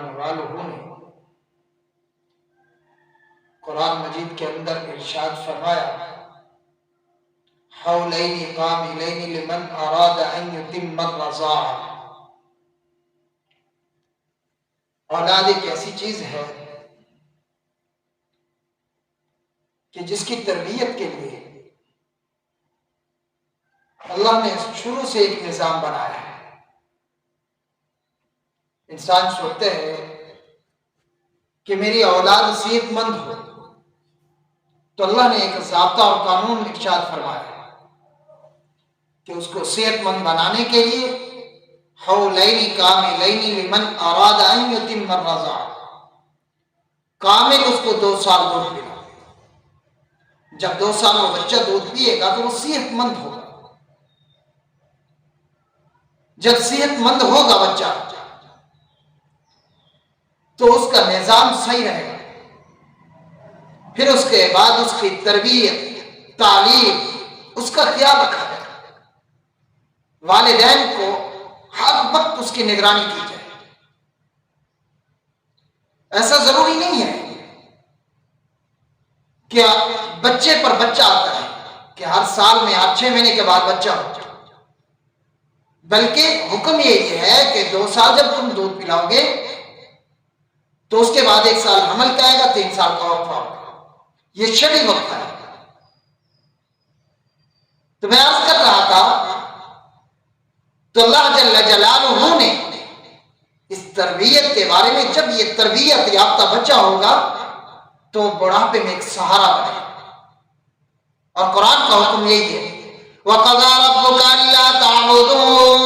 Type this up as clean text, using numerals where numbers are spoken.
فرمانے والوں نے قرآن مجید کے اندر ارشاد فرمایا حولین کاملین لمن اراد ان یتم الرضاعہ، اولاد ایک ایسی چیز ہے کہ جس کی تربیت کے لیے اللہ نے شروع سے ایک نظام بنایا ہے۔ انسان سوچتے ہیں کہ میری اولاد صحت مند ہو، تو اللہ نے ایک ضابطہ اور قانون ارشاد فرمایا کہ اس کو صحت مند بنانے کے لیے حولین کاملین لمن اراد ان یتم الرضاعہ، کامل اس کو 2 سال دودھ پلانا۔ جب 2 سال وہ بچہ دودھ پیے گا تو وہ صحت مند ہوگا۔ جب صحت مند ہوگا بچہ تو اس کا نظام صحیح رہے گا، پھر اس کے بعد اس کی تربیت، تعلیم، اس کا خیال رکھا جائے، والدین کو ہر وقت اس کی نگرانی کی جائے۔ ایسا ضروری نہیں ہے کہ بچے پر بچہ آتا ہے کہ ہر سال میں 6 مہینے کے بعد بچہ ہو، بلکہ حکم یہ ہے کہ 2 سال جب تم دودھ پلاؤ گے تو اس کے بعد 1 سال حمل کا آئے گا، 3 سال کا وقفہ ہوگا۔ یہ شرعی وقفہ ہے۔ تو میں عرض کر رہا تھا تو اللہ جل جلالہ نے اس تربیت کے بارے میں، جب یہ تربیت یافتہ بچہ ہوگا تو بڑھاپے میں ایک سہارا بنے گا، اور قرآن کا حکم یہی ہے وَقَضَىٰ رَبُّكَ أَلَّا تَعْبُدُوا